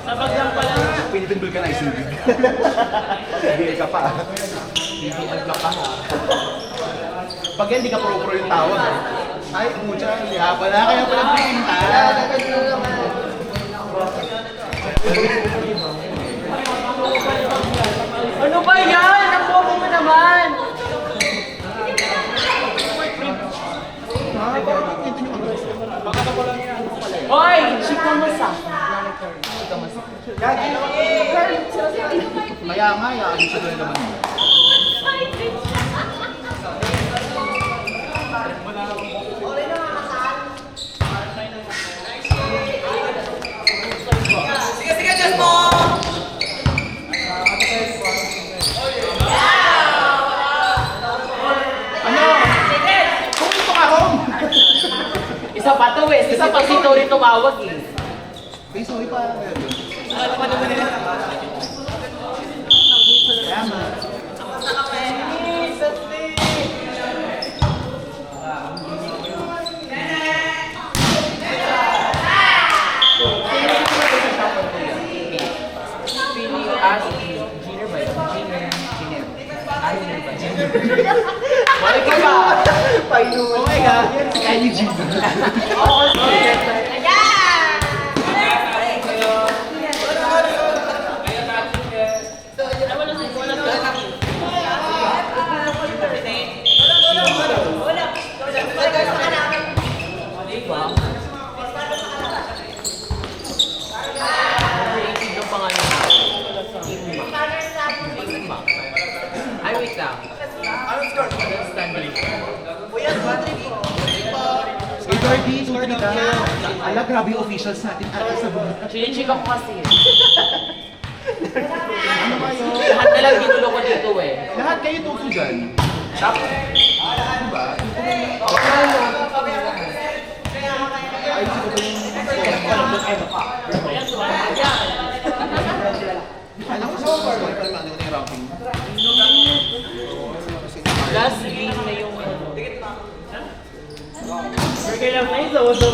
Sa baglang pala. Pinitindol ka na isibig. BBL ka pa. BBL ka pa ha. Pag yan, di ka pro-pro yung tawag. Ay, mucha, hindi ha pala. Kaya pala pinta. Ano ba yan? Ang bobo mo naman! Hoy! Chika mo sa. Kaya nga, yaagin siya doon naman. Sige, just mo! Isa pa to eh. Isa pa si Tori tumawag eh. Ay, sorry pa. Ano pa naman nila? Kaya nga. Balik ka ba? Oh my God. Si Kylie G. Oo, sige. Ay, wait lang. Edwardy, sorry ka. Ala, grabe yung officials natin. Ate sa buhay. Chinichika ko kasi. Ano kayo? Lahat na lang ginulo ko dito eh. Lahat kayo tuto dyan. Tapos, Diba? Ay, sino ba yung... Alam ko sa super. Ano yung ranking? last game na yung ano. Burger lang na ito. So,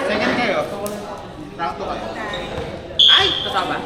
Second kayo. Round 2 kayo. ay! Kasama?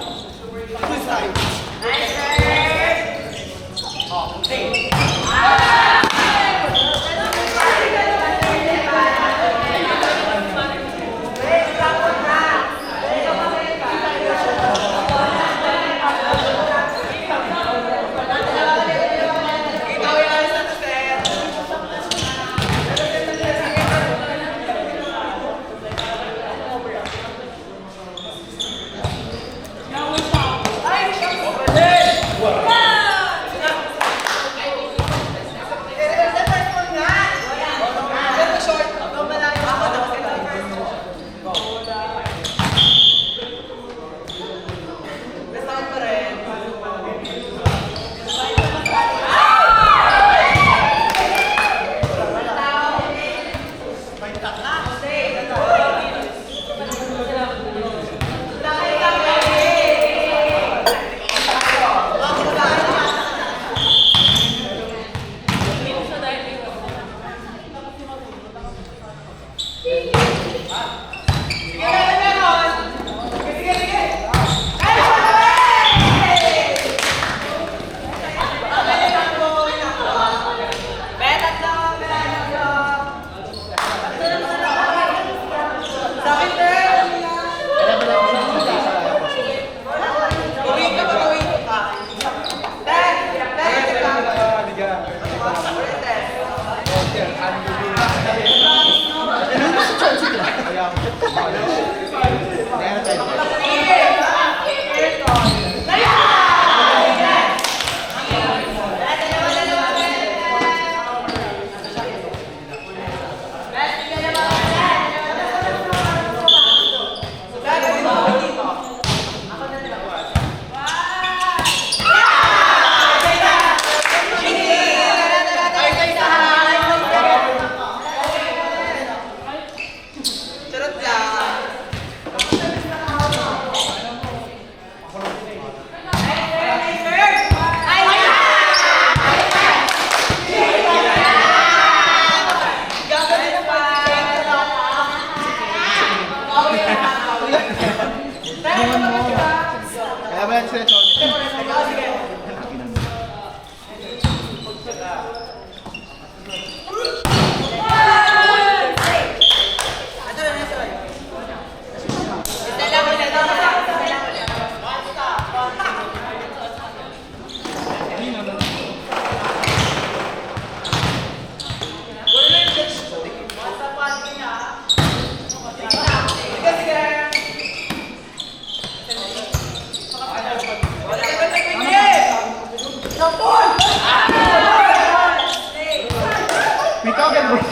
Pito, ganun.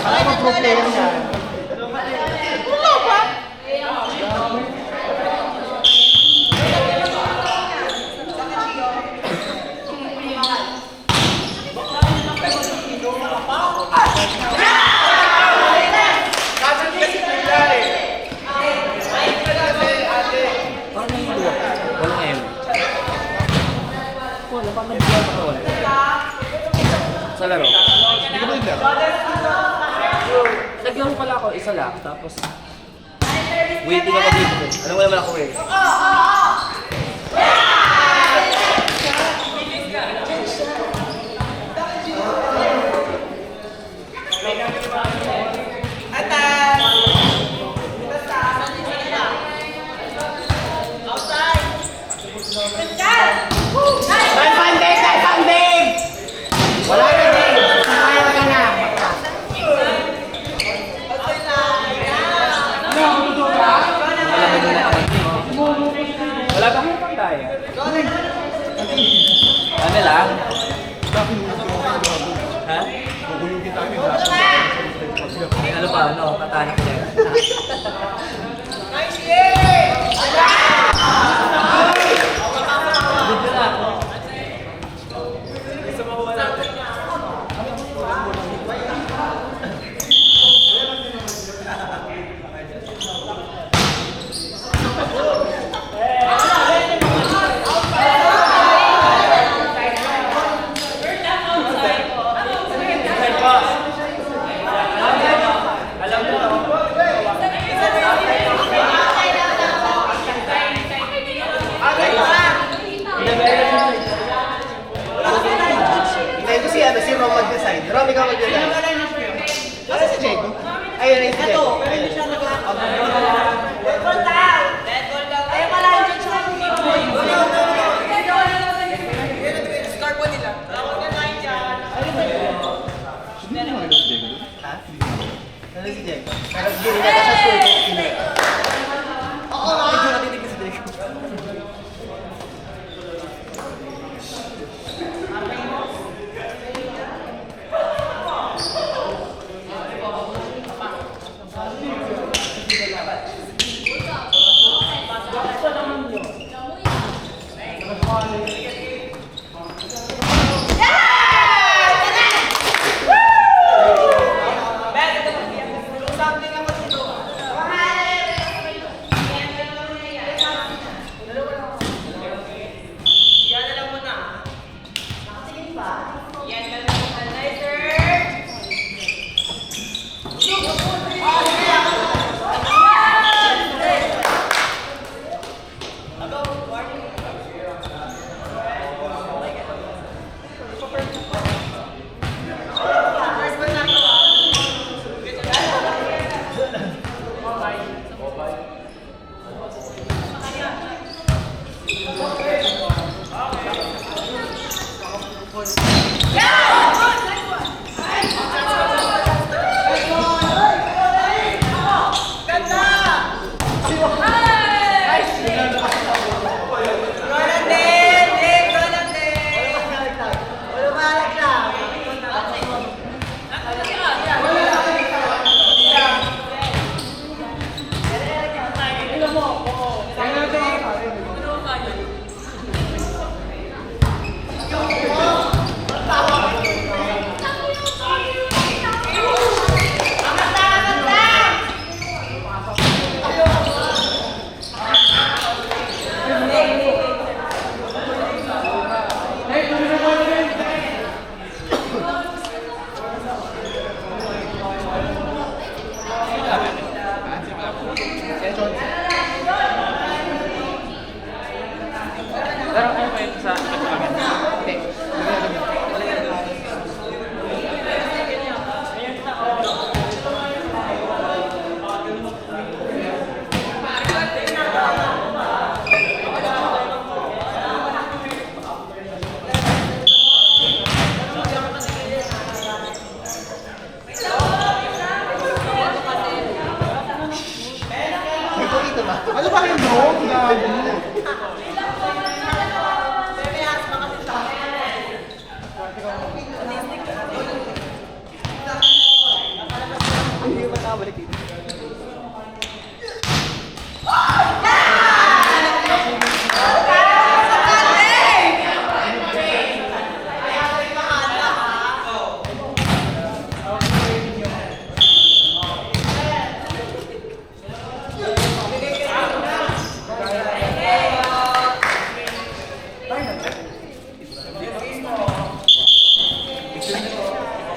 Alam mo, pro player siya. Walang M. Wala pa nag-vlog ako. Sa laro. Hindi ka ba naglaro? Naglaro pala ako, isa lang. Tapos, waiting ako dito. Alam mo naman ako eh. Wala na din. Kaya ka na. Wala kang pang tayo. Ano lang? Ha? Gugulugin tayo. Ano ba? Ano? Katana ko yan. Hinay ko si Rom mag-design. Rom, ikaw mag-design. Ano si Diego? Ayun, ayun si Diego. Ayun. Score po nila. Ha? Ano si Diego? Pero hindi rin natin siya sure kung sino. Oo nga! Medyo natinig ko si Diego. Ano ba yung bro? Gago. Hindi mo nakabalik dito.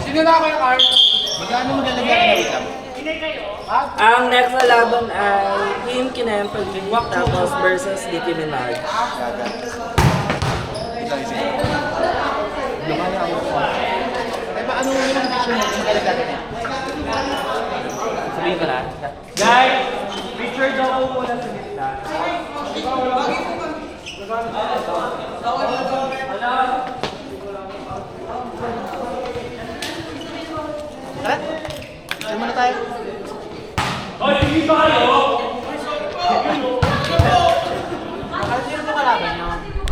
Sino na ako yung card? Magkano mo lalagyan ng makeup? Ang next na laban ay Team Kinempel tapos versus Nicki Minaj. Ay, ano mo yung picture mo? Magalagyan niya. Sabihin ko na. Guys, picture daw po muna sa gitna. Ano?